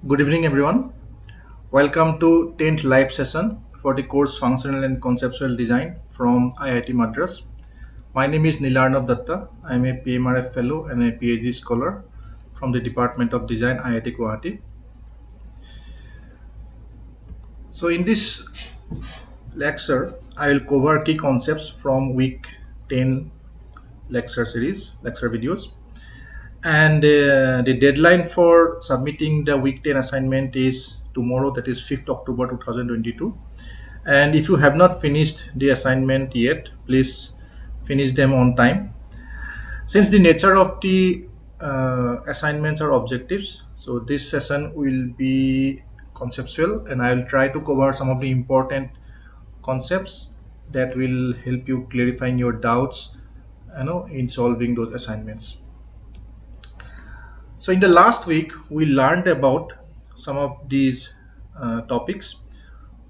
Good evening, everyone. Welcome to 10th live session for the course Functional and Conceptual Design from IIT Madras. My name is Neelarnab Dutta. I am a PMRF fellow and a PhD scholar from the Department of Design, IIT Guwahati. So, in this lecture, I will cover key concepts from week 10 lecture videos. And the deadline for submitting the week 10 assignment is tomorrow, that is 5th October 2022. And if you have not finished the assignment yet, please finish them on time. Since the nature of the assignments are objectives, so this session will be conceptual, and I will try to cover some of the important concepts that will help you clarifying your doubts, in solving those assignments. So in the last week, we learned about some of these topics.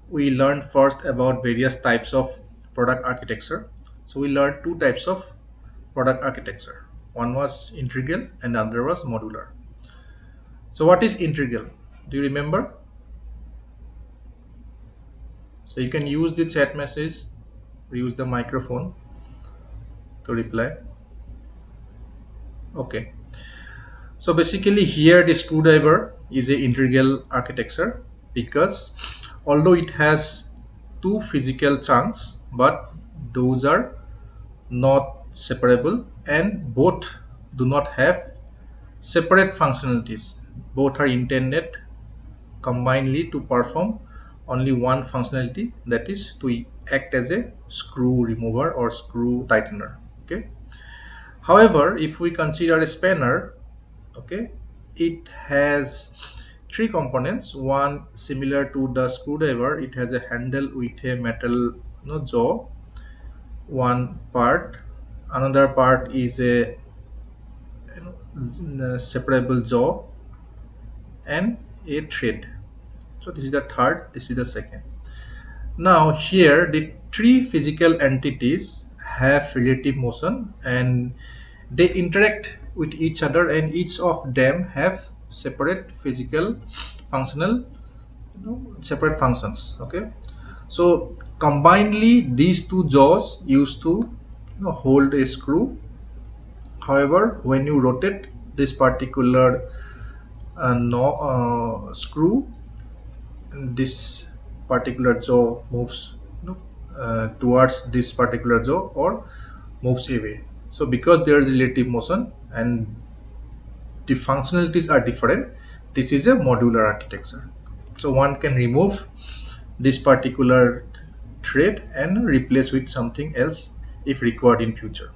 We learned first about various types of product architecture. So we learned two types of product architecture. One was integral and the other was modular. So what is integral? Do you remember? So you can use the chat message or use the microphone to reply. Okay. So basically here the screwdriver is a integral architecture because although it has two physical chunks, but those are not separable and both do not have separate functionalities. Both are intended combinedly to perform only one functionality, that is to act as a screw remover or screw tightener. Okay. However, if we consider a spanner, okay, it has three components. One, similar to the screwdriver, it has a handle with a metal jaw, one part. Another part is a separable jaw and a thread. So this is the third, this is the second. Now here the three physical entities have relative motion and they interact with each other, and each of them have separate physical functional separate functions. Okay, so combinedly these two jaws used to hold a screw. However, when you rotate this particular screw, this particular jaw moves towards this particular jaw or moves away. So because there is relative motion and the functionalities are different, this is a modular architecture. So one can remove this particular thread and replace with something else if required in future.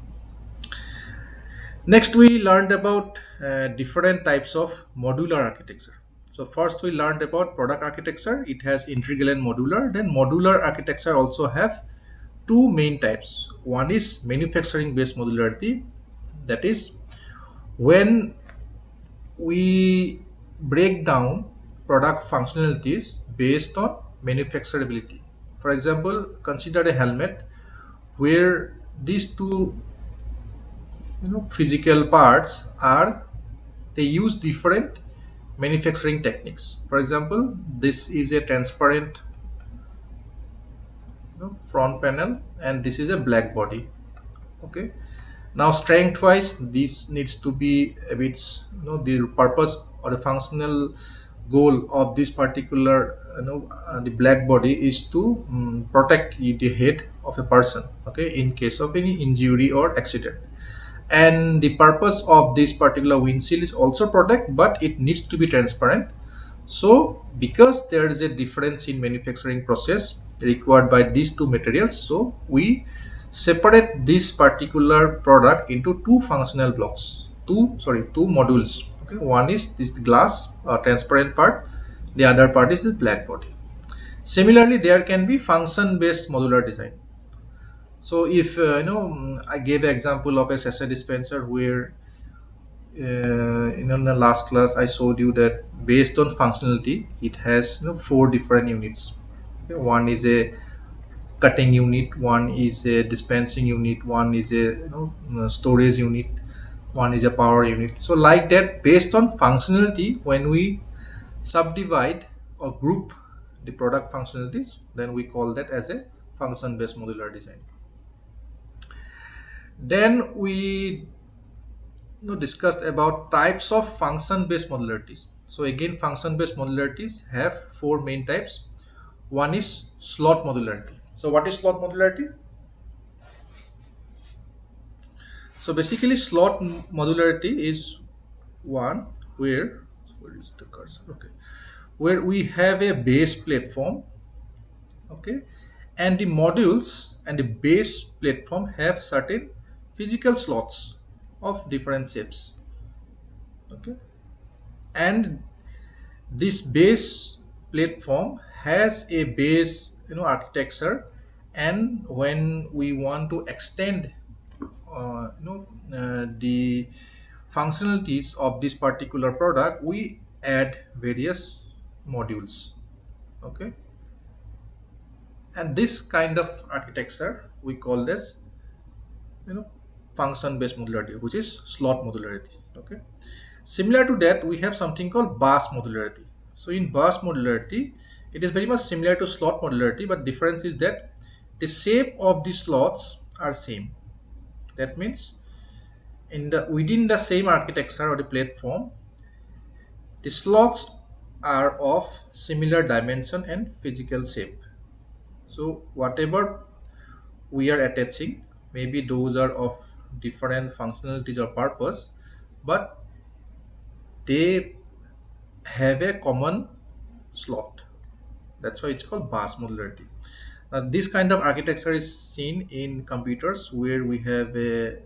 Next, we learned about different types of modular architecture. So first we learned about product architecture. It has integral and modular. Then modular architecture also have two main types. One is manufacturing based modularity. That is when we break down product functionalities based on manufacturability. For example, consider a helmet where these two physical parts are, they use different manufacturing techniques. For example, this is a transparent front panel and this is a black body. Okay, now strength wise this needs to be a bit, the purpose or the functional goal of this particular the black body is to protect the head of a person, okay, in case of any injury or accident. And the purpose of this particular windshield is also protect, but it needs to be transparent. So because there is a difference in manufacturing process required by these two materials, so we separate this particular product into two functional blocks, two modules. Okay, one is this glass transparent part, the other part is the black body. Similarly, there can be function based modular design. So if I gave an example of a sachet dispenser where in the last class I showed you that based on functionality it has four different units. Okay, one is a cutting unit, one is a dispensing unit, one is a storage unit, one is a power unit. So like that, based on functionality, when we subdivide or group the product functionalities, then we call that as a function based modular design. Then we discussed about types of function based modularities. So again, function based modularities have four main types. One is slot modularity. So what is slot modularity? So basically slot modularity is one where is the cursor? Okay, where we have a base platform, okay, and the modules and the base platform have certain physical slots of different shapes, okay, and this base platform has a base architecture, and when we want to extend the functionalities of this particular product, we add various modules, okay, and this kind of architecture we call this function based modularity, which is slot modularity, okay. Similar to that, we have something called bus modularity. So in bus modularity, it is very much similar to slot modularity, but difference is that the shape of the slots are same. That means in the within the same architecture or the platform, the slots are of similar dimension and physical shape. So whatever we are attaching, maybe those are of different functionalities or purpose, but they have a common slot. That's why it's called bus modularity. This kind of architecture is seen in computers where we have a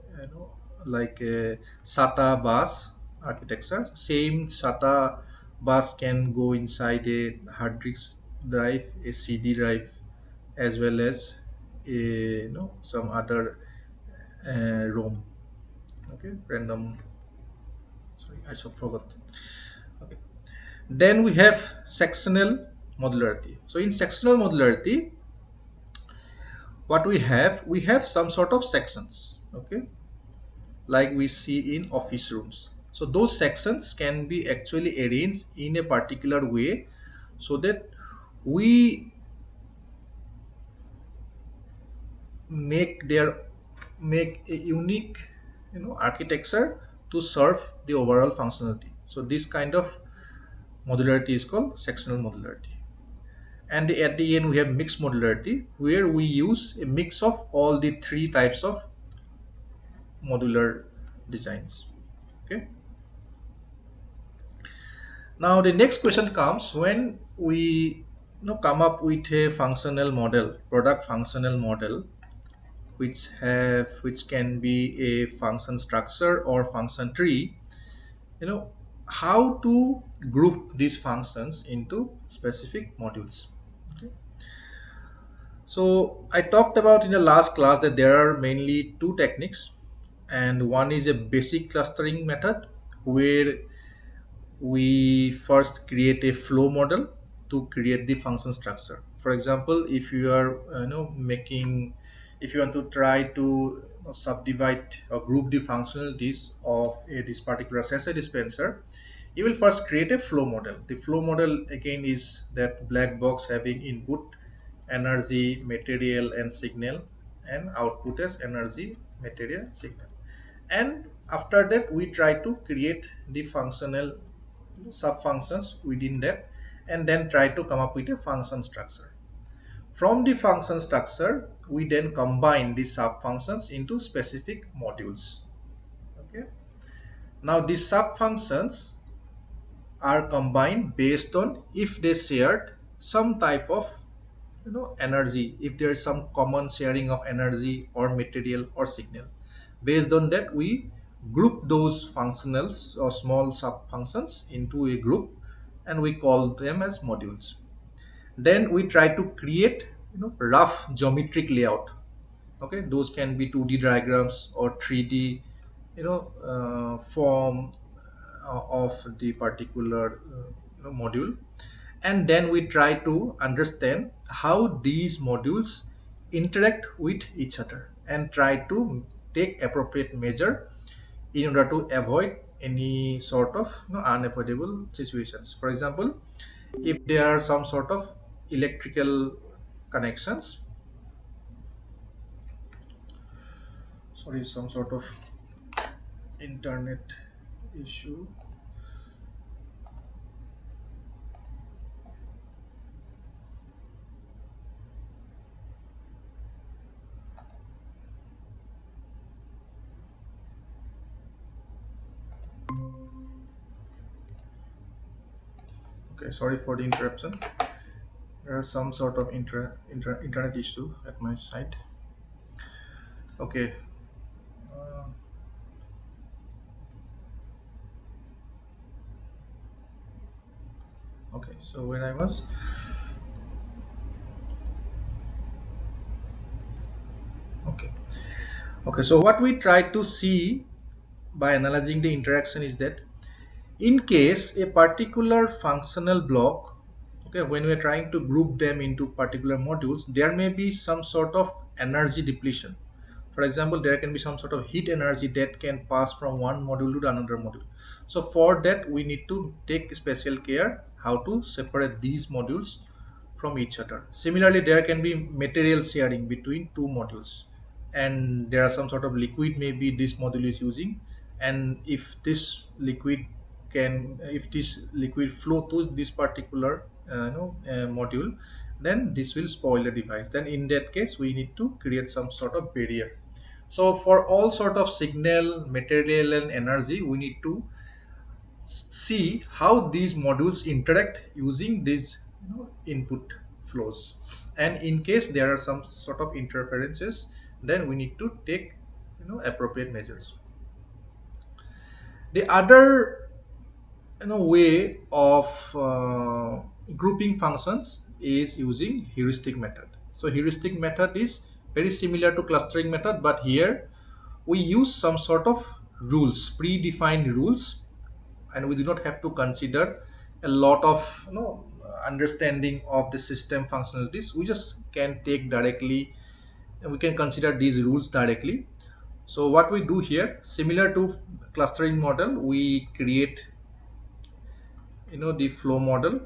like a SATA bus architecture. Same SATA bus can go inside a hard disk drive, a CD drive, as well as a some other ROM. Okay, random. Sorry, I so forgot. Okay. Then we have sectional modularity. So in sectional modularity, what we have some sort of sections, okay, like we see in office rooms. So those sections can be actually arranged in a particular way so that we make their make a unique architecture to serve the overall functionality. So this kind of modularity is called sectional modularity. And at the end we have mixed modularity, where we use a mix of all the three types of modular designs, okay. Now the next question comes when we come up with a functional model, product functional model, which can be a function structure or function tree, how to group these functions into specific modules, okay? So I talked about in the last class that there are mainly two techniques, and one is a basic clustering method where we first create a flow model to create the function structure. For example, if you are making, if you want to try to subdivide or group the functionalities of this particular sensor dispenser, you will first create a flow model. The flow model again is that black box having input, energy, material and signal, and output as energy, material, signal. And after that we try to create the functional sub functions within that, and then try to come up with a function structure. From the function structure we then combine the sub functions into specific modules, okay. Now these sub functions are combined based on if they shared some type of energy, if there is some common sharing of energy or material or signal. Based on that we group those functionals or small sub functions into a group, and we call them as modules. Then we try to create rough geometric layout, okay. Those can be 2D diagrams or 3D form of the particular module, and then we try to understand how these modules interact with each other and try to take appropriate measure in order to avoid any sort of unavoidable situations. For example, if there are some sort of electrical connections, sorry, some sort of internet issue. Okay, sorry for the interruption. There are some sort of internet issue at my side. Okay. uh, okay, so where I was. Okay. Okay, so what we try to see by analyzing the interaction is that in case a particular functional block, okay, when we are trying to group them into particular modules, there may be some sort of energy depletion. For example, there can be some sort of heat energy that can pass from one module to another module. So for that we need to take special care how to separate these modules from each other. Similarly, there can be material sharing between two modules, and there are some sort of liquid maybe this module is using, and if this liquid if this liquid flow to this particular module, then this will spoil the device. Then in that case we need to create some sort of barrier. So for all sort of signal, material and energy, we need to see how these modules interact using these input flows, and in case there are some sort of interferences, then we need to take appropriate measures. The other way of grouping functions is using heuristic method. So heuristic method is very similar to clustering method, but here we use some sort of rules, predefined rules, and we do not have to consider a lot of understanding of the system functionalities. We just can take directly, and we can consider these rules directly. So what we do here, similar to clustering model, we create the flow model: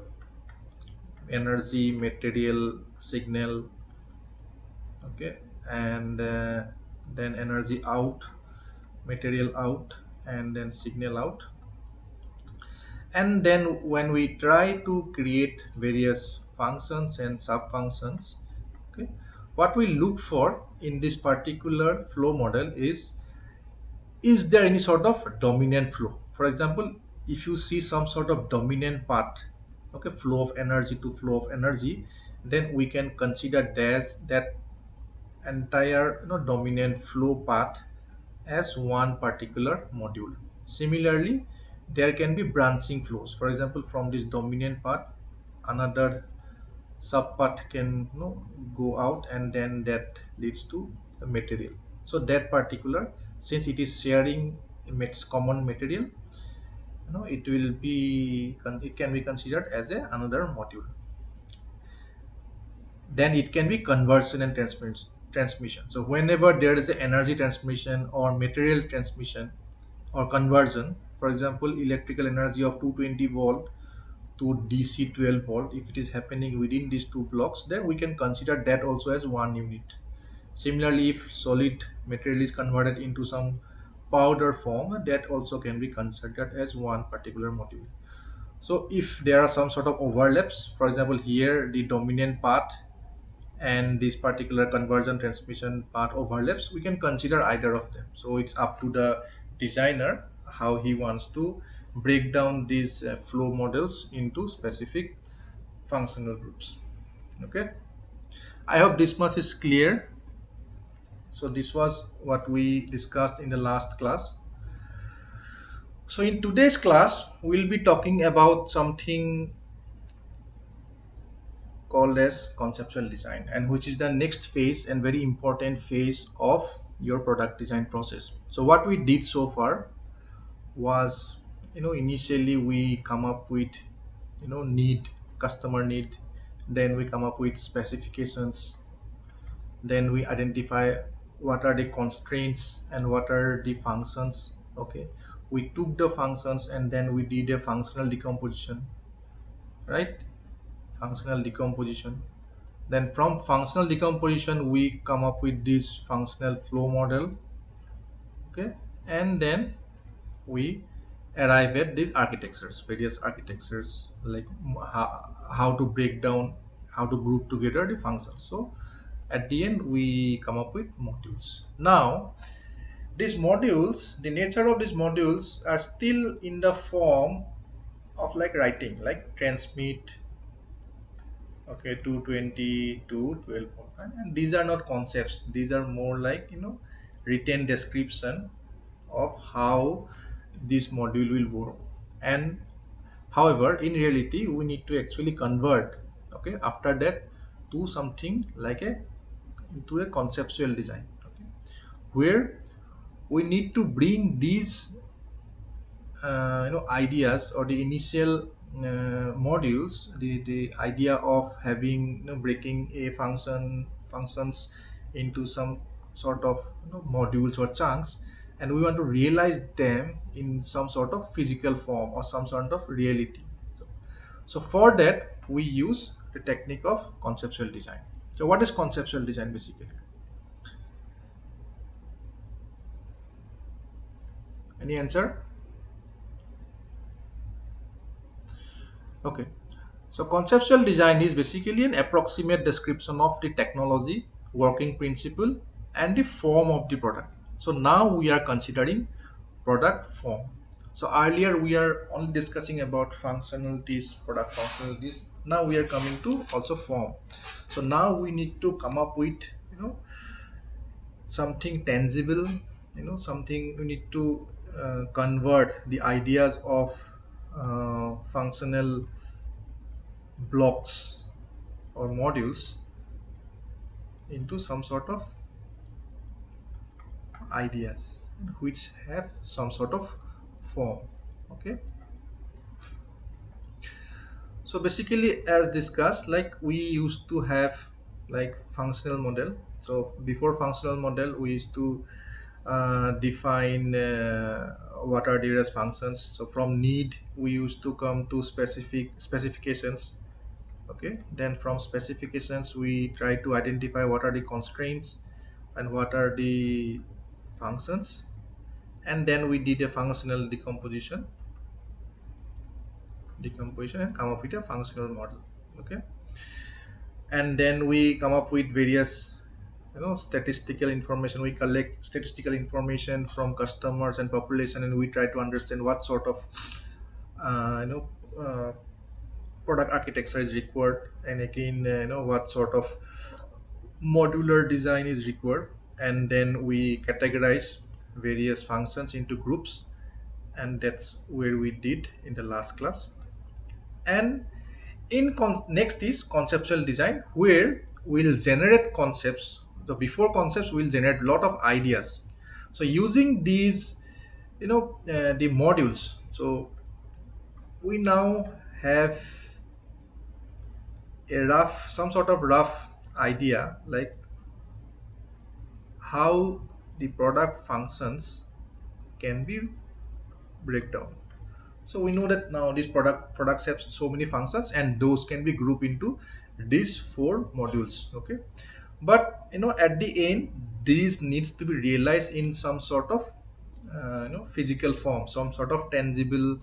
energy, material, signal, okay, and then energy out, material out, and then signal out. And then when we try to create various functions and sub functions, okay, what we look for in this particular flow model is there any sort of dominant flow. For example, if you see some sort of dominant path, okay, flow of energy to flow of energy, then we can consider that entire dominant flow path as one particular module. Similarly, there can be branching flows. For example, from this dominant path, another subpath can go out, and then that leads to a material. So that particular, since it is sharing its common material, it can be considered as another module. Then it can be conversion and transmission. So whenever there is an energy transmission or material transmission or conversion, for example, electrical energy of 220 volt to DC 12 volt, if it is happening within these two blocks, then we can consider that also as one unit. Similarly, if solid material is converted into some powder form, that also can be considered as one particular module. So if there are some sort of overlaps, for example, here the dominant path and this particular conversion transmission path overlaps, we can consider either of them. So it's up to the designer how he wants to break down these flow models into specific functional groups. Okay, I hope this much is clear. So this was what we discussed in the last class. So in today's class we'll be talking about something called as conceptual design, and which is the next phase and very important phase of your product design process. So what we did so far was, initially we come up with need, customer need, then we come up with specifications, then we identify what are the constraints and what are the functions. Okay, we took the functions and then we did a functional decomposition, right? Functional decomposition. Then from functional decomposition we come up with this functional flow model, okay, and then we arrive at these architectures, various architectures, like how to break down, how to group together the functions. So at the end we come up with modules. Now these modules, the nature of these modules are still in the form of like writing, like transmit, okay, 220 to 12.5, and these are not concepts, these are more like, you know, written description of how this module will work. And however, in reality we need to actually convert, okay, after that, to something like a, into a conceptual design, okay, where we need to bring these ideas, or the initial modules, the idea of having, you know, breaking a functions into some sort of, you know, modules or chunks, and we want to realize them in some sort of physical form or some sort of reality. So for that we use the technique of conceptual design. So what is conceptual design basically? Any answer? Okay. So conceptual design is basically an approximate description of the technology, working principle, and the form of the product. So now we are considering product form. So earlier we are only discussing about functionalities, product functionalities. Now we are coming to also form. So now we need to come up with, you know, something tangible, you know, something we need to convert the ideas of functional blocks or modules into some sort of ideas which have some sort of form, okay. So basically, as discussed, like we used to have like functional model. So before functional model we used to define what are the various functions. So from need we used to come to specific specifications, okay. Then from specifications we try to identify what are the constraints and what are the functions, and then we did a functional decomposition and come up with a functional model, okay. And then we come up with various, you know, statistical information. We collect statistical information from customers and population, and we try to understand what sort of uh, you know uh, product architecture is required, and again, what sort of modular design is required. And then we categorize various functions into groups, and that's where we did in the last class. And next is conceptual design, where we'll generate concepts. So before concepts we'll generate a lot of ideas. So using these, the modules, so we now have a rough, some sort of rough idea, like how the product functions can be breakdown. So we know that now this products have so many functions, and those can be grouped into these four modules, okay. But at the end these needs to be realized in some sort of physical form, some sort of tangible,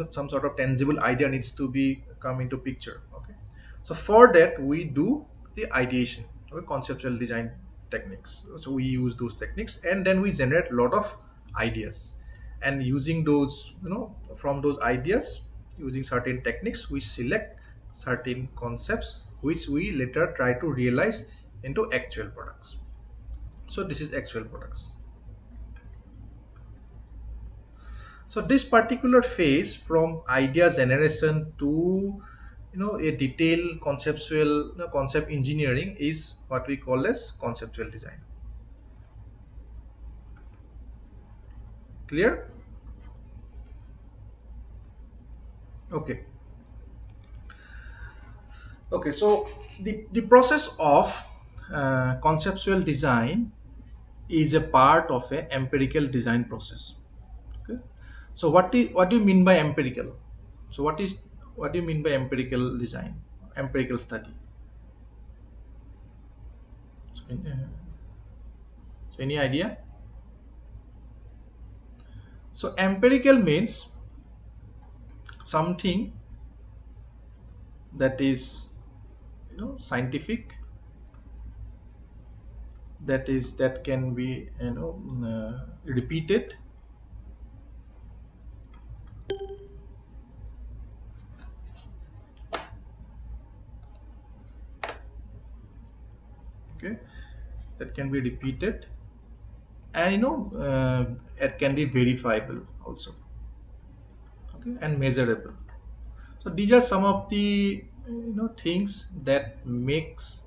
some sort of tangible idea needs to be come into picture, okay. So for that we do the ideation, okay, conceptual design techniques. So we use those techniques, and then we generate a lot of ideas, and using those, from those ideas, using certain techniques, we select certain concepts which we later try to realize into actual products. So this is actual products. So this particular phase from idea generation to a detailed conceptual, concept engineering is what we call as conceptual design. Clear? Okay. Okay, so the process of conceptual design is a part of a empirical design process, okay. So what do you mean by empirical? So what do you mean by empirical design, empirical study? So, so any idea? So empirical means something that is, scientific, that can be, repeated, okay, that can be repeated, and it can be verifiable also, okay, and measurable. So these are some of the, things that makes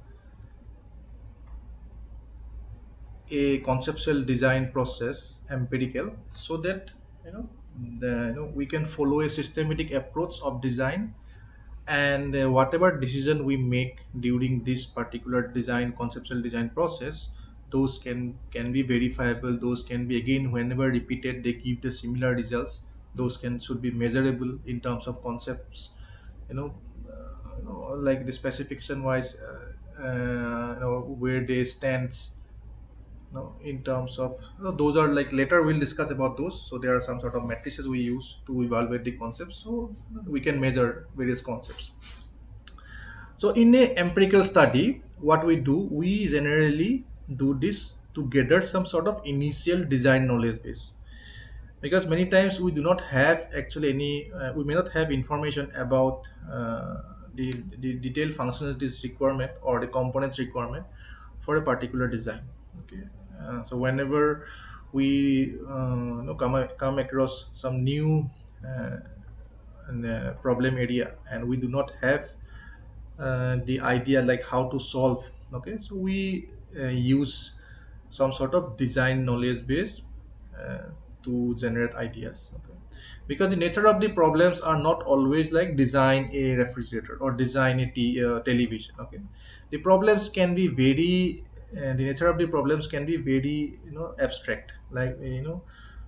a conceptual design process empirical, so that, we can follow a systematic approach of design, and whatever decision we make during this particular design, conceptual design process, those can be verifiable, those can be, again, whenever repeated, they give the similar results. Those can should be measurable in terms of concepts, you know like the specification wise, where they stands, in terms of, those are like, later we'll discuss about those. So there are some sort of matrices we use to evaluate the concepts, so we can measure various concepts. So in a empirical study, what we do, we generally do this to gather some sort of initial design knowledge base, because many times we do not have actually any, we may not have information about the detailed functionalities requirement or the components requirement for a particular design. Okay, so whenever we, come across some new uh, problem area, and we do not have the idea like how to solve, okay, so we use some sort of design knowledge base uh, to generate ideas, okay, because the nature of the problems are not always like design a refrigerator or design a television, okay. The problems can be very, the nature of the problems can be very, abstract, like,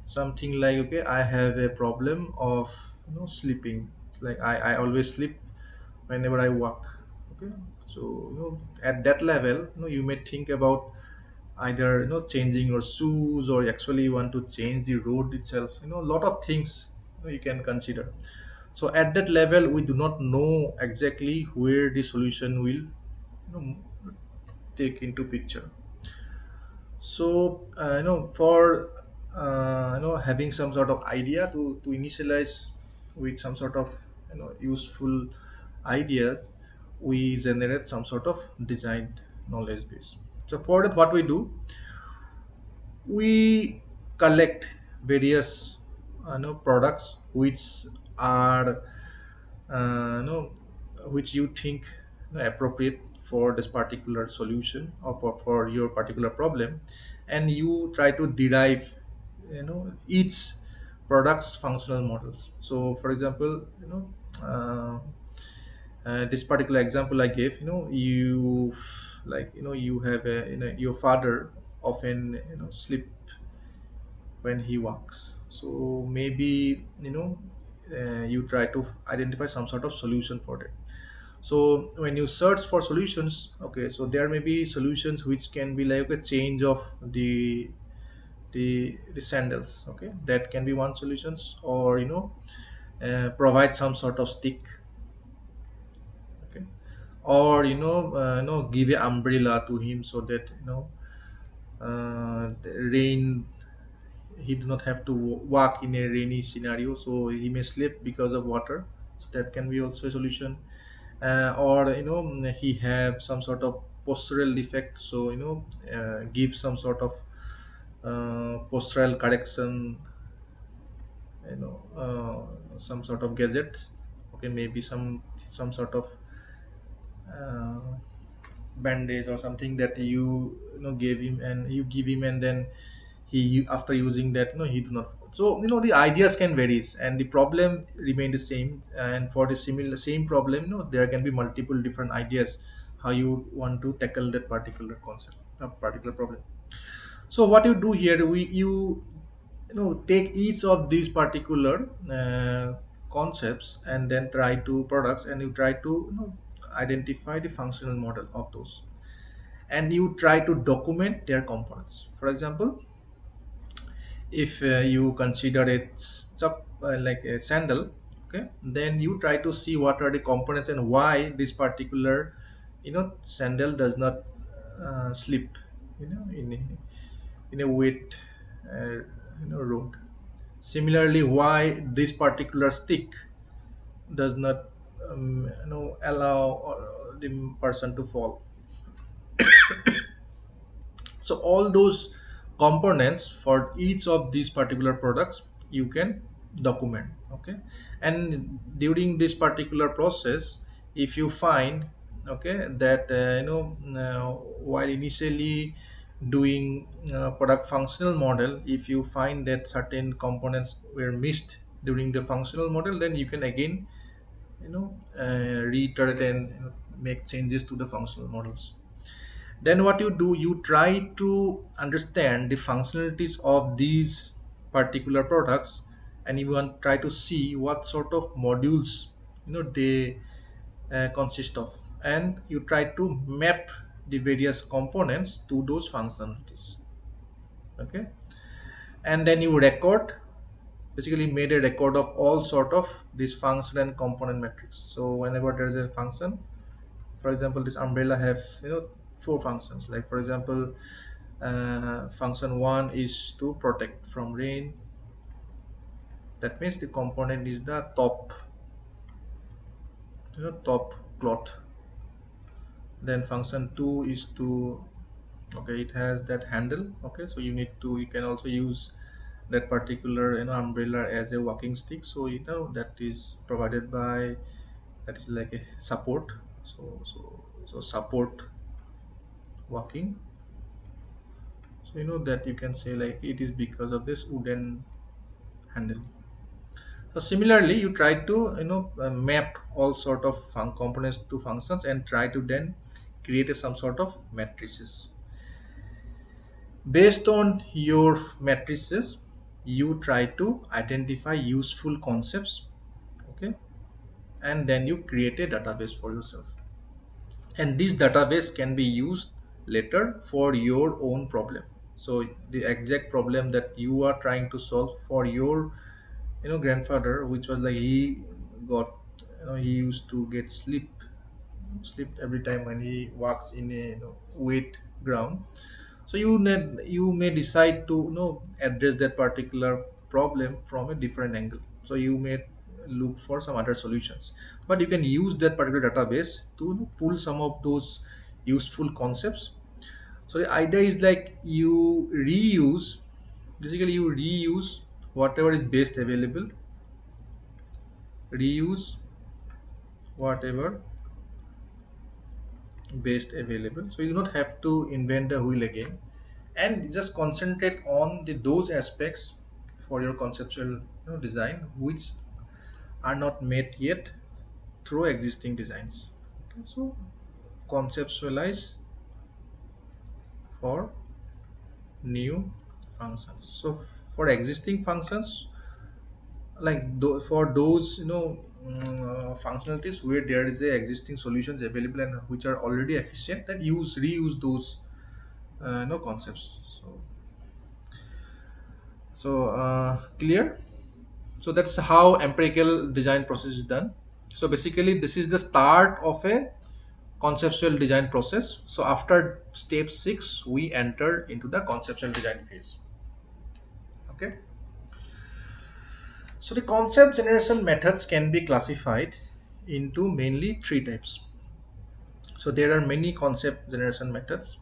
something like, okay, I have a problem of, sleeping. It's like I always sleep whenever I walk, okay. So, at that level, you may think about either, changing your shoes, or actually you want to change the road itself, a lot of things, you can consider. So at that level, we do not know exactly where the solution will, take into picture. So, for, having some sort of idea to initialize with some sort of, useful ideas, we generate some sort of design knowledge base. So for that, what we do, we collect various, products which are, uh, you know which you think, appropriate for this particular solution, or for your particular problem, and you try to derive, each product's functional models. So for example, this particular example I gave, you, like, you have a, your father often, sleep when he walks. So maybe, you try to identify some sort of solution for that. So when you search for solutions, okay, so there may be solutions which can be like a change of the sandals, okay, that can be one solutions, or, provide some sort of stick, okay, or, give a umbrella to him, so that, the rain, he do not have to walk in a rainy scenario, so he may slip because of water. So that can be also a solution. Or, he have some sort of postural defect, so, give some sort of postural correction, some sort of gadgets, okay, maybe some sort of uh, bandage or something that you gave him, and you give him, and then after using that, he do not fall. So, the ideas can varies, and the problem remain the same, and for the similar same problem, there can be multiple different ideas how you want to tackle that particular concept, a particular problem. So what you do here, we you take each of these particular concepts and then try to products, and you try to identify the functional model of those, and you try to document their components. For example, if you consider it like a sandal, okay, then you try to see what are the components and why this particular sandal does not slip in a wet road. Similarly, why this particular stick does not allow the person to fall. So all those components for each of these particular products you can document, okay. And during this particular process, if you find, okay, that while initially doing product functional model, if you find that certain components were missed during the functional model, then you can again reiterate and make changes to the functional models. Then what you do, you try to understand the functionalities of these particular products, and you want try to see what sort of modules they consist of, and you try to map the various components to those functionalities, okay. And then you record, basically made a record of all sort of this function and component metrics. So whenever there is a function, for example, this umbrella have four functions, like for example, function one is to protect from rain. That means the component is the top top cloth. Then function two is to, okay, it has that handle, okay, so you can also use that particular umbrella as a walking stick. So that is provided by, that is like a support. So support walking. So that you can say like it is because of this wooden handle. So similarly, you try to map all sort of components to functions and try to then create some sort of matrices. Based on your matrices, you try to identify useful concepts, okay, and then you create a database for yourself. And this database can be used later for your own problem. So the exact problem that you are trying to solve for your grandfather, which was like he got he used to get slipped every time when he walks in a wet ground. So you may decide to address that particular problem from a different angle. So you may look for some other solutions, but you can use that particular database to pull some of those useful concepts. So the idea is like you reuse, basically you reuse whatever is best available, reuse whatever best available. So you don't have to invent the wheel again, and just concentrate on those aspects for your conceptual design which are not met yet through existing designs. Okay, so conceptualize for new functions. So for existing functions, like for those functionalities where there is a existing solutions available and which are already efficient, then reuse those concepts. So clear. So that's how empirical design process is done. So basically this is the start of a conceptual design process. So after step 6 we enter into the conceptual design phase, okay. So the concept generation methods can be classified into mainly three types. So there are many concept generation methods.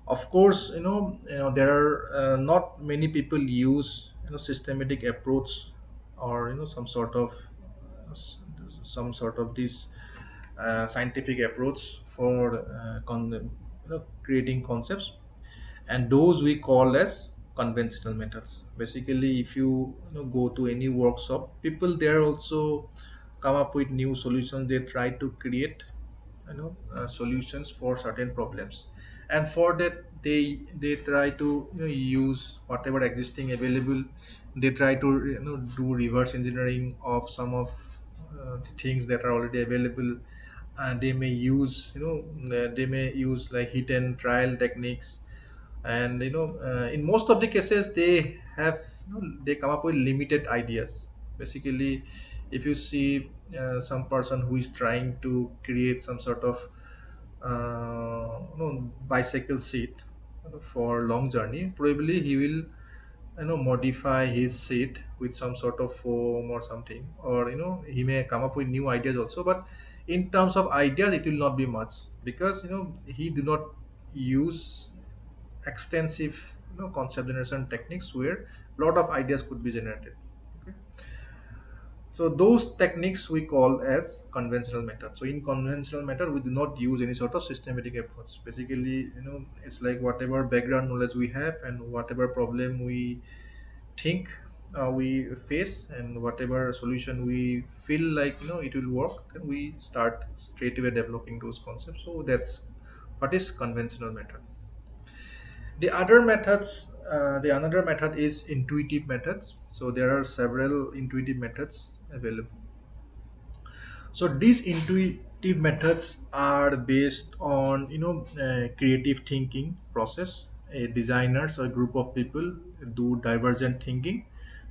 Of course, there are not many people use systematic approach, or some sort of this scientific approach for creating concepts, and those we call as conventional methods. Basically, if you go to any workshop, people there also come up with new solutions. They try to create solutions for certain problems, and for that they try to use whatever existing available. They try to do reverse engineering of some of the things that are already available, and they may use they may use like hit and trial techniques. And in most of the cases they have they come up with limited ideas. Basically, if you see some person who is trying to create some sort of bicycle seat for long journey, probably he will modify his seat with some sort of foam or something, or he may come up with new ideas also. But in terms of ideas, it will not be much, because he do not use extensive concept generation techniques where a lot of ideas could be generated. Okay, so those techniques we call as conventional method. So in conventional method, we do not use any sort of systematic approach. Basically, it's like whatever background knowledge we have and whatever problem we think we face, and whatever solution we feel like it will work, then we start straight away developing those concepts. So that's what is conventional method. The another method is intuitive methods. So there are several intuitive methods available. So these intuitive methods are based on creative thinking process. A designers or a group of people do divergent thinking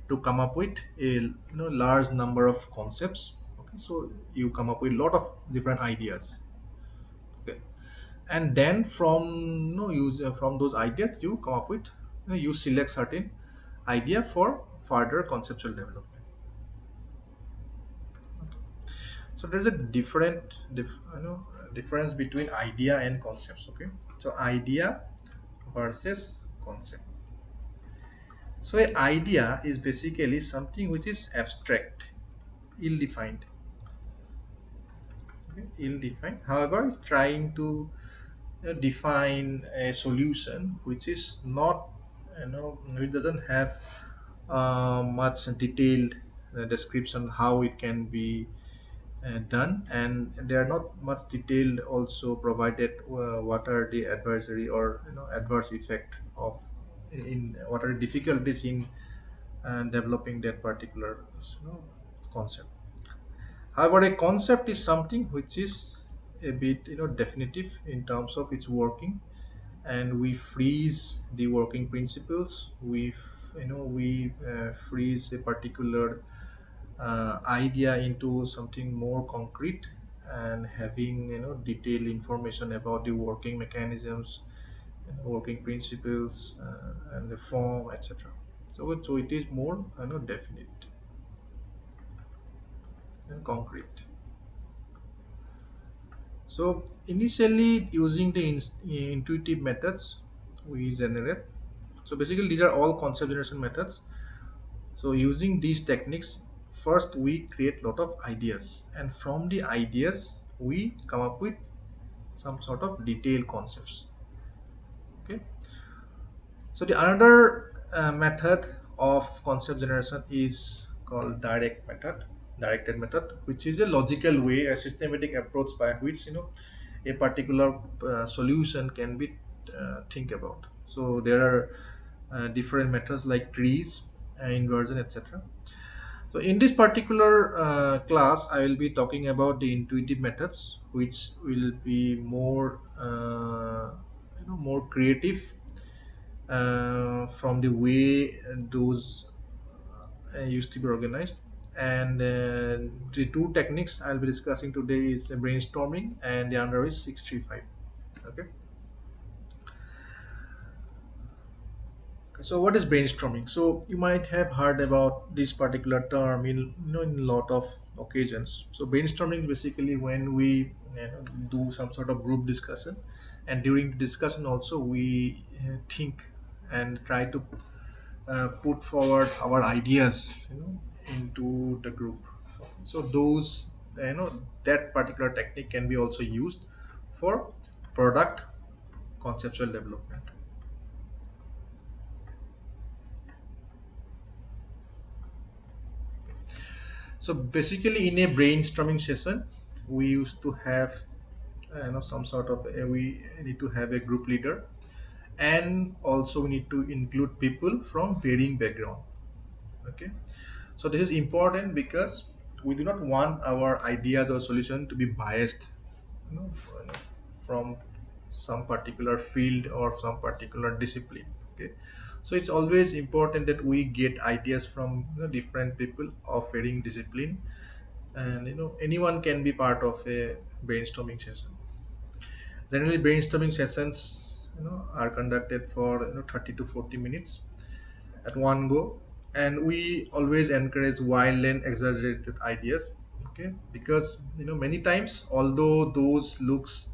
to come up with a large number of concepts. Okay, so you come up with a lot of different ideas. Okay, and then from use from those ideas you come up with you select certain idea for further conceptual development. So there's a difference between idea and concepts. Okay, so idea versus concept. So an idea is basically something which is abstract, ill-defined. Okay, ill-defined, however it's trying to define a solution which is not it doesn't have much detailed description how it can be done, and they are not much detailed also provided what are the adversary or adverse effect of in what are the difficulties in developing that particular concept. However, a concept is something which is a bit definitive in terms of its working, and we freeze the working principles. We freeze a particular idea into something more concrete, and having detailed information about the working mechanisms, working principles, and the form, etc. So it is more definite and concrete. So initially, using the intuitive methods, we generate. So basically, these are all concept generation methods. So using these techniques, first we create lot of ideas, and from the ideas we come up with some sort of detailed concepts. Okay. So the another method of concept generation is called directed method, which is a logical way, a systematic approach by which a particular solution can be think about. So there are different methods like trees, inversion, etc. So in this particular class, I will be talking about the intuitive methods, which will be more more creative from the way those used to be organized. And the two techniques I'll be discussing today is brainstorming, and the other is 635. Okay. So what is brainstorming? So you might have heard about this particular term in in a lot of occasions. So brainstorming is basically when we do some sort of group discussion, and during the discussion also we think and try to put forward our ideas into the group. So those that particular technique can be also used for product conceptual development. So basically, in a brainstorming session, we used to have some sort of we need to have a group leader, and also we need to include people from varying background. Okay, so this is important because we do not want our ideas or solution to be biased, from some particular field or some particular discipline. Okay, so it's always important that we get ideas from different people of varying discipline, and anyone can be part of a brainstorming session. Generally, brainstorming sessions are conducted for 30 to 40 minutes at one go, and we always encourage wild and exaggerated ideas. Okay, because many times, although those looks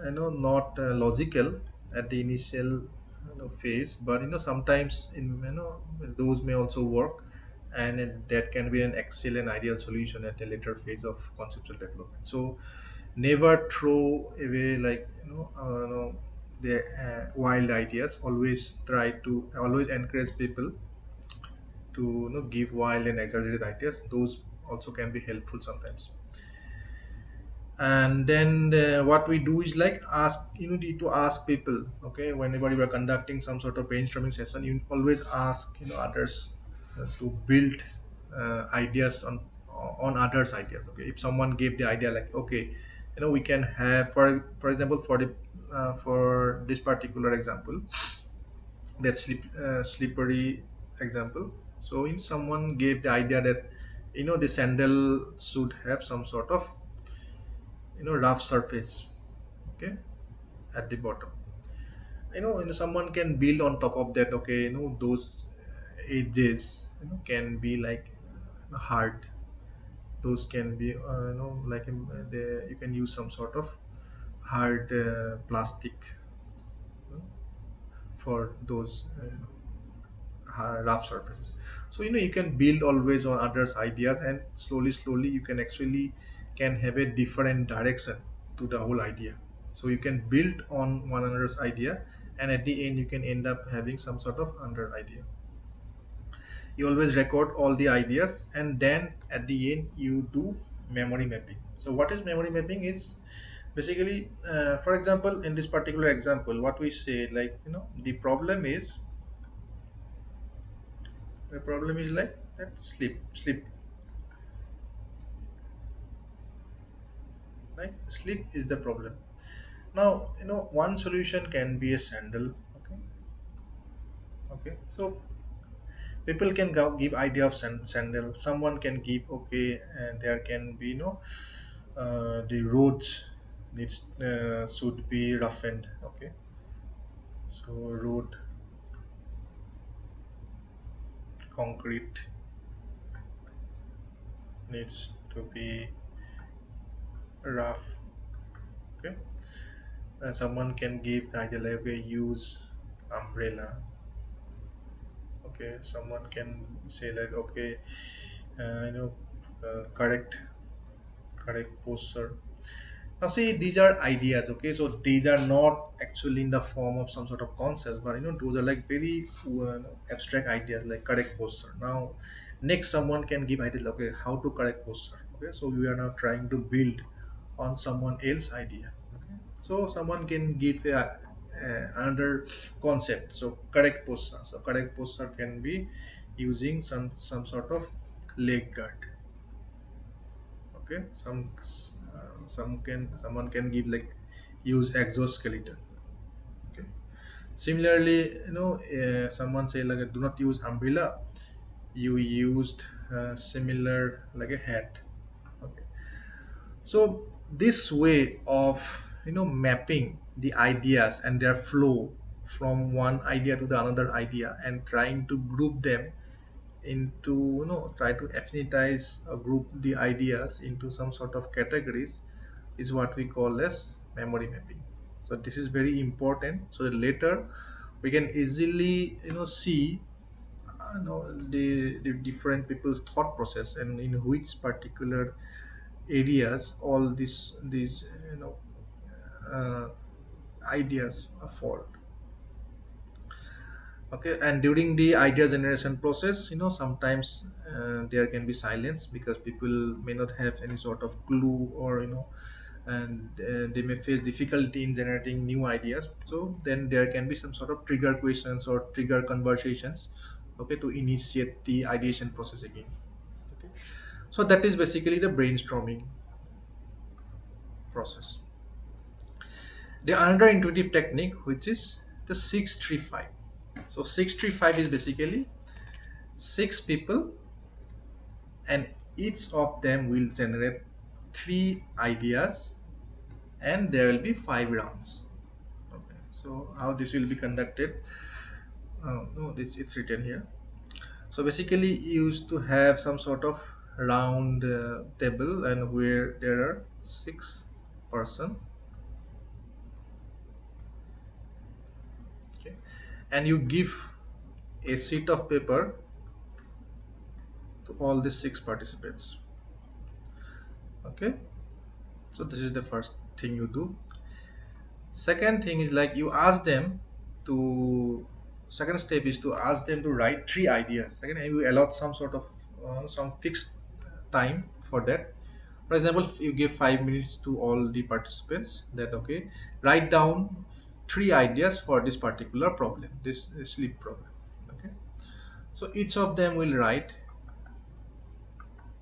not logical at the initial phase, but sometimes in those may also work, and that can be an excellent ideal solution at a later phase of conceptual development. So never throw away, like the wild ideas. Always encourage people to give wild and exaggerated ideas. Those also can be helpful sometimes. And then what we do is like ask, need to ask people. Okay, whenever you are conducting some sort of brainstorming session, you always ask others to build ideas on others ideas. Okay, if someone gave the idea, like, okay, we can have, for example, for this particular example, that slippery example. So in someone gave the idea that the sandal should have some sort of rough surface, okay, at the bottom. Someone can build on top of that. Okay, those edges can be like hard. Those can be like you can use some sort of hard plastic for those rough surfaces. So you can build always on others ideas, and slowly you can actually can have a different direction to the whole idea. So you can build on one another's idea, and at the end you can end up having some sort of under idea. You always record all the ideas, and then at the end you do memory mapping. So what is memory mapping is basically, for example, in this particular example, what we say, like, the problem is like that, sleep, right? Sleep is the problem. Now, one solution can be a sandal. Okay, okay. So people can give idea of sandal. Someone can give, okay, and there can be the roads needs should be roughened. Okay, so road, concrete needs to be rough. Okay, and someone can give the idea like, okay, use umbrella. Okay, someone can say like, okay, uh, you know correct posture. Now see, these are ideas. Okay, so these are not actually in the form of some sort of concepts, but those are like very abstract ideas, like correct posture. Now next, someone can give ideas like, okay, how to correct posture. Okay, so we are now trying to build on someone else idea. Okay, so someone can give another concept. So correct posture. So correct posture can be using some sort of leg guard. Okay, someone can give like use exoskeleton. Okay, similarly, someone say like, do not use umbrella, you used similar like a hat. Okay, so this way of mapping the ideas and their flow from one idea to the another idea, and trying to group them into, try to affinitize or group the ideas into some sort of categories, is what we call as memory mapping. So this is very important, so that later we can easily see the different people's thought process, and in which particular areas all these uh, ideas fall. Okay, and during the idea generation process, sometimes there can be silence, because people may not have any sort of clue, or and they may face difficulty in generating new ideas. So then there can be some sort of trigger questions or trigger conversations, okay, to initiate the ideation process again. Okay, so that is basically the brainstorming process. The another intuitive technique, which is the 635. So 635 is basically six people, and each of them will generate three ideas, and there will be five rounds. Okay, so how this will be conducted? No, this it's written here. So basically, you used to have some sort of round table, and where there are six-person, okay, and you give a sheet of paper to all the six participants. Okay, so this is the first thing you do. Second thing is like you ask them to. Second step is to ask them to write three ideas. Again, you allot some sort of some fixed time for that. For example, if you give 5 minutes to all the participants, that okay, write down three ideas for this particular problem, this sleep problem. Okay, so each of them will write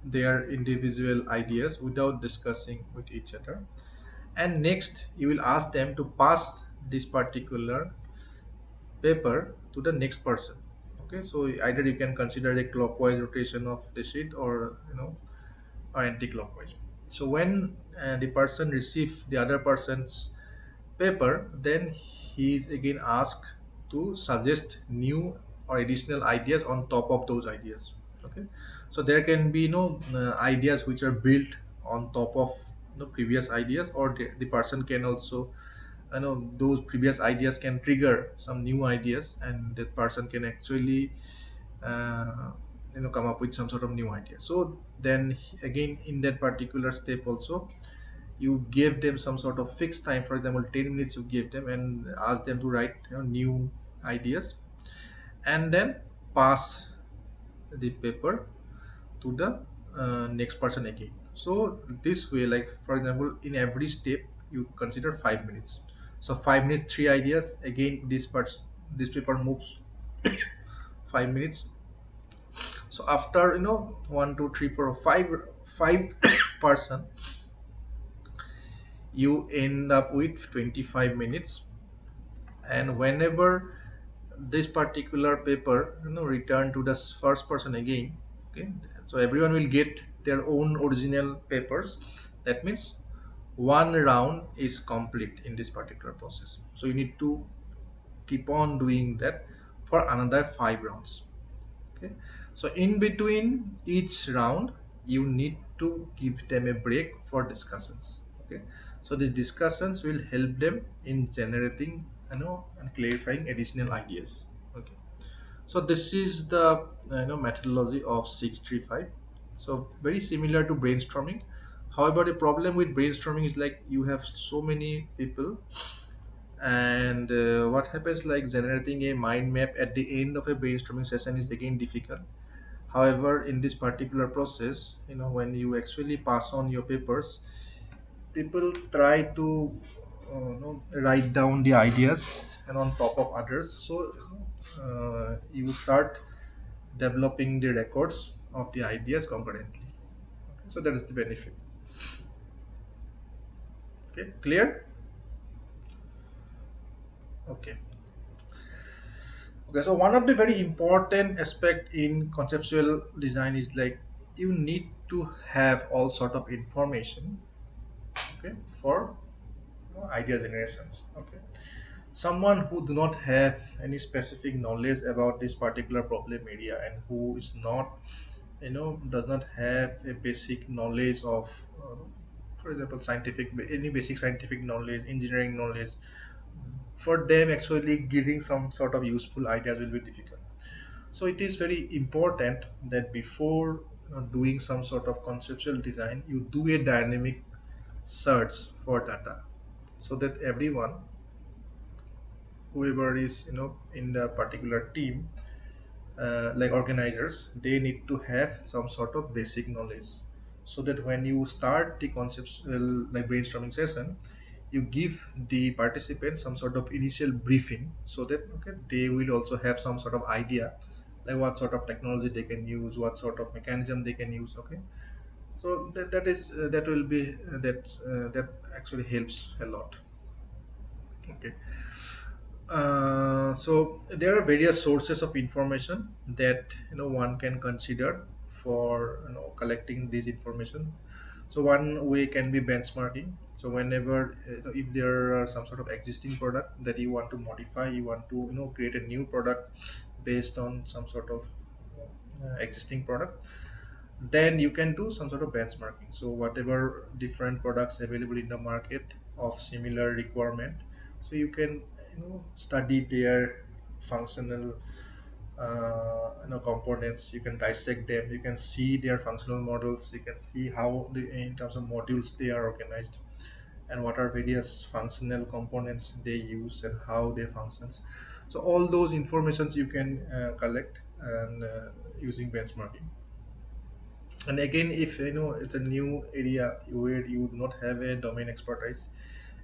their individual ideas without discussing with each other, and next you will ask them to pass this particular paper to the next person. Okay, so either you can consider a clockwise rotation of the sheet, or or anti-clockwise. So when the person receives the other person's paper, then he is again asked to suggest new or additional ideas on top of those ideas. Okay, so there can be ideas which are built on top of previous ideas, or the person can also, those previous ideas can trigger some new ideas, and that person can actually uh, come up with some sort of new idea. So then again, in that particular step also, you give them some sort of fixed time. For example, 10 minutes you give them, and ask them to write new ideas, and then pass the paper to the next person again. So this way, like for example, in every step you consider 5 minutes. So 5 minutes, three ideas. Again, this paper moves 5 minutes. So after 1 2 3 4 5 person, you end up with 25 minutes. And whenever this particular paper return to the first person again, okay, so everyone will get their own original papers. That means one round is complete in this particular process. So you need to keep on doing that for another five rounds. Okay, so in between each round you need to give them a break for discussions. Okay, so these discussions will help them in generating and clarifying additional ideas. Okay, so this is the methodology of 635. So very similar to brainstorming. However, the problem with brainstorming is like you have so many people, and what happens, like generating a mind map at the end of a brainstorming session is again difficult. However, in this particular process, when you actually pass on your papers, people try to write down the ideas and on top of others. So you start developing the records of the ideas concurrently. Okay, so that is the benefit. Okay, clear? Okay. Okay, so one of the very important aspect in conceptual design is like you need to have all sort of information, okay, for idea generations. Okay, someone who do not have any specific knowledge about this particular problem area, and who is not, does not have a basic knowledge of, for example, any basic scientific knowledge, engineering knowledge, for them actually giving some sort of useful ideas will be difficult. So it is very important that before doing some sort of conceptual design, you do a dynamic search for data, so that everyone, whoever is in the particular team, like organizers, they need to have some sort of basic knowledge so that when you start the conceptual like brainstorming session, you give the participants some sort of initial briefing, so that okay, they will also have some sort of idea like what sort of technology they can use, what sort of mechanism they can use. Okay, so that will be that actually helps a lot. Okay. So there are various sources of information that one can consider for collecting this information. So one way can be benchmarking. So whenever if there are some sort of existing product that you want to modify, you want to create a new product based on some sort of existing product, then you can do some sort of benchmarking. So whatever different products available in the market of similar requirement, so you can study their functional components. You can dissect them, you can see their functional models, you can see how in terms of modules they are organized, and what are various functional components they use and how they functions. So all those informations you can collect and using benchmarking. And again, if it's a new area where you do not have a domain expertise,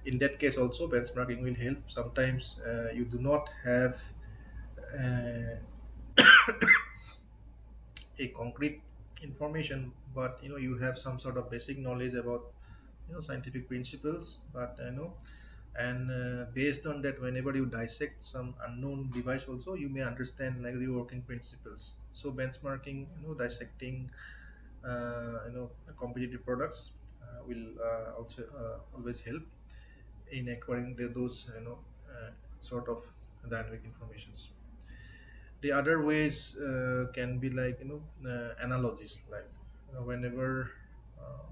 in that case also benchmarking will help. Sometimes you do not have uh, a concrete information, but you have some sort of basic knowledge about scientific principles, but and based on that, whenever you dissect some unknown device also, you may understand like the working principles. So benchmarking, dissecting competitive products will also always help in acquiring those sort of dynamic informations. The other ways can be like analogies, like whenever uh,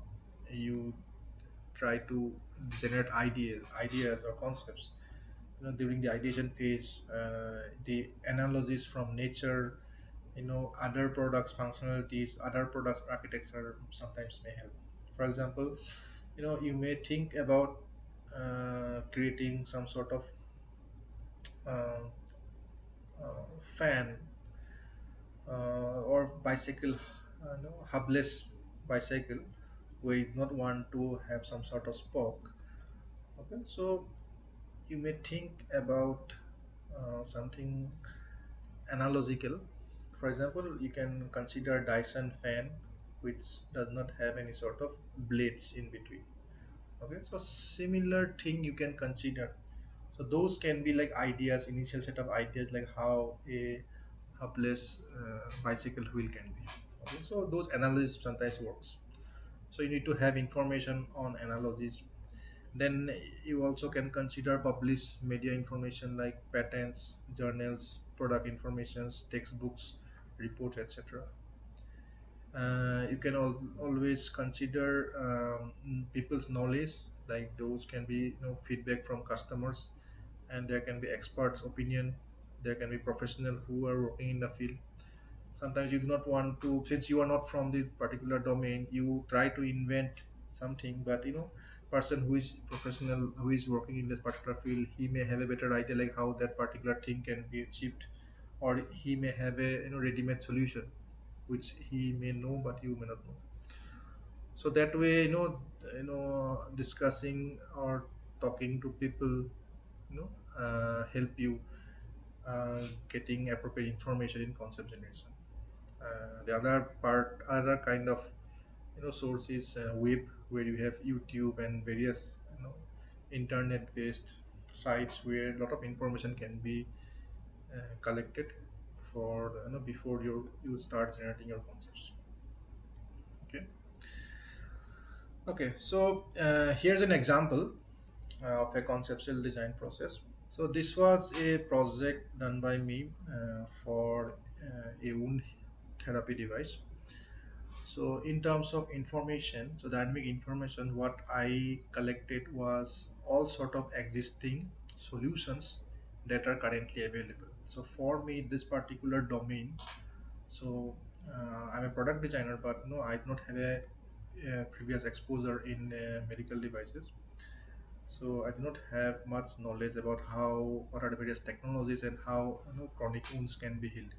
you try to generate ideas or concepts, during the ideation phase, the analogies from nature, other products functionalities, other products architecture sometimes may help. For example, you may think about creating some sort of uh, fan or bicycle, hubless bicycle, where you do not want to have some sort of spoke. Okay, so you may think about something analogical. For example, you can consider Dyson fan, which does not have any sort of blades in between. Okay, so similar thing you can consider. So those can be like ideas, initial set of ideas, like how a hubless bicycle wheel can be. Okay, so those analysis sometimes works. So you need to have information on analogies. Then you also can consider published media information like patents, journals, product informations, textbooks, reports, etc. You can always consider people's knowledge, like those can be feedback from customers, and there can be experts opinion, there can be professional who are working in the field. Sometimes you do not want to, since you are not from the particular domain, you try to invent something, but person who is professional, who is working in this particular field, he may have a better idea like how that particular thing can be achieved, or he may have a ready-made solution which he may know but you may not know. So that way, discussing or talking to people, help you getting appropriate information in concept generation. The other part, other kind of sources, web, where you have YouTube and various internet based sites where a lot of information can be collected for before you start generating your concepts. Okay. Okay, so here's an example of a conceptual design process. So this was a project done by me for a wound therapy device. So in terms of information, so dynamic information, what I collected was all sort of existing solutions that are currently available. So for me, this particular domain, so I'm a product designer, but no, I do not have a previous exposure in medical devices. So I do not have much knowledge about how what are the various technologies and how chronic wounds can be healed.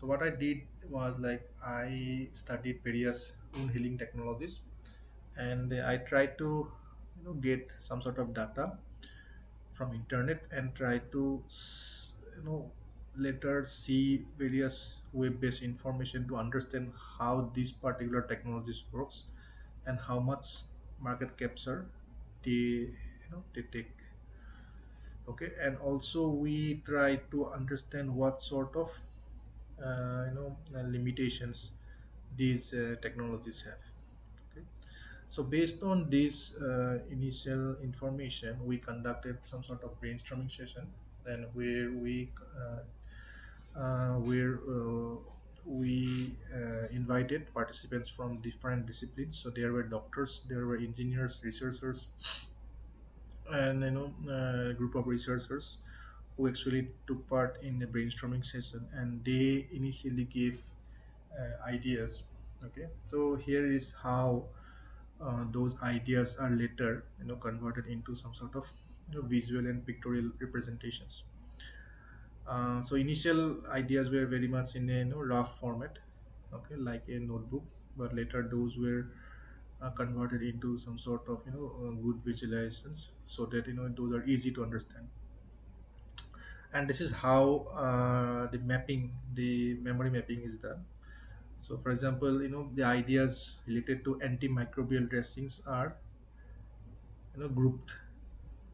So what I did was like I studied various wound healing technologies, and I tried to get some sort of data from internet and try to later see various web-based information to understand how these particular technologies works and how much market capture they take. Okay, and also we try to understand what sort of limitations these technologies have. Okay, so based on this initial information, we conducted some sort of brainstorming session, and where we invited participants from different disciplines. So there were doctors, there were engineers, researchers, and a group of researchers who actually took part in the brainstorming session, and they initially gave ideas. Okay, so here is how those ideas are later converted into some sort of visual and pictorial representations. So initial ideas were very much in a rough format, okay, like a notebook, but later those were converted into some sort of good visualizations, so that those are easy to understand. And this is how the memory mapping is done. So for example, the ideas related to antimicrobial dressings are grouped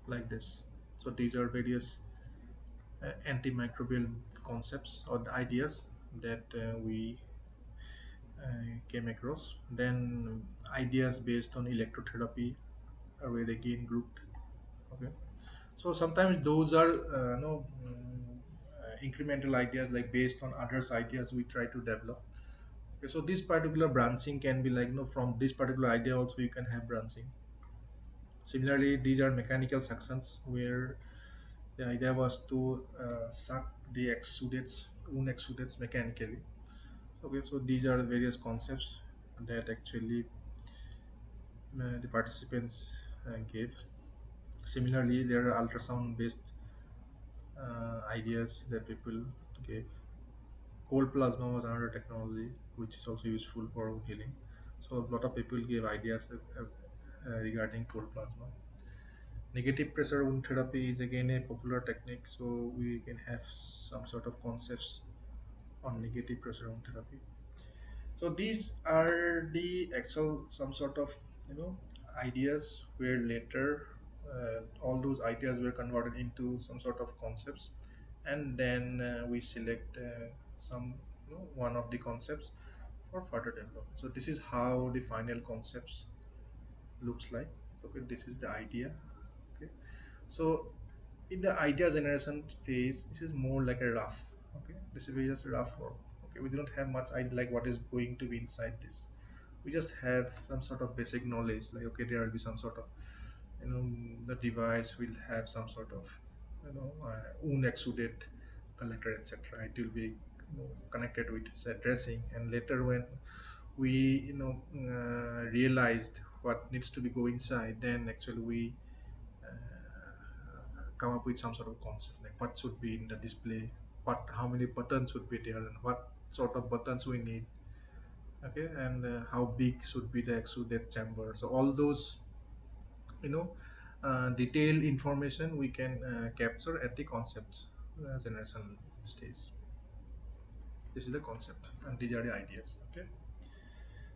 like this. So these are various antimicrobial concepts or the ideas that we came across. Then ideas based on electrotherapy were again grouped. Okay, so sometimes those are incremental ideas, like based on others ideas we try to develop. Okay, so this particular branching can be like from this particular idea also you can have branching. Similarly, these are mechanical suctions where the idea was to suck the exudates, wound exudates mechanically. Okay, so these are various concepts that actually the participants gave. Similarly, there are ultrasound based ideas that people gave. Cold plasma was another technology which is also useful for wound healing. So a lot of people gave ideas regarding cold plasma. Negative pressure wound therapy is again a popular technique, so we can have some sort of concepts on negative pressure wound therapy. So these are the actual some sort of ideas where later all those ideas were converted into some sort of concepts, and then we select some one of the concepts for further development. So this is how the final concepts looks like. Okay, this is the idea. Okay, so in the idea generation phase, this is more like a rough. Okay, this is just a rough form. Okay, we do not have much idea like what is going to be inside this. We just have some sort of basic knowledge, like okay, there will be some sort of the device will have some sort of own exudate collector, etc. It will be connected with its addressing, and later when we realized what needs to be go inside, then actually we come up with some sort of concept, like what should be in the display, what how many buttons should be there, and what sort of buttons we need. Okay, and how big should be the exudate chamber. So all those you know detailed information we can capture at the concept generation stage. This is the concept and these are the ideas. Okay,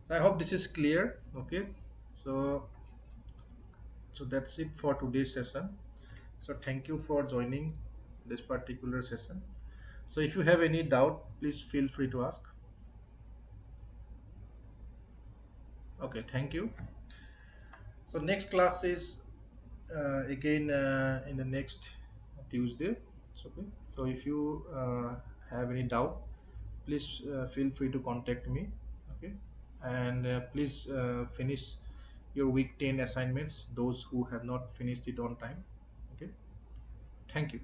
so I hope this is clear. Okay, so that's it for today's session. So thank you for joining this particular session. So if you have any doubt, please feel free to ask. Okay, thank you. So next class is again in the next Tuesday. So, okay, so if you have any doubt, please feel free to contact me. Okay, and please finish your week 10 assignments, those who have not finished it on time. Okay, thank you.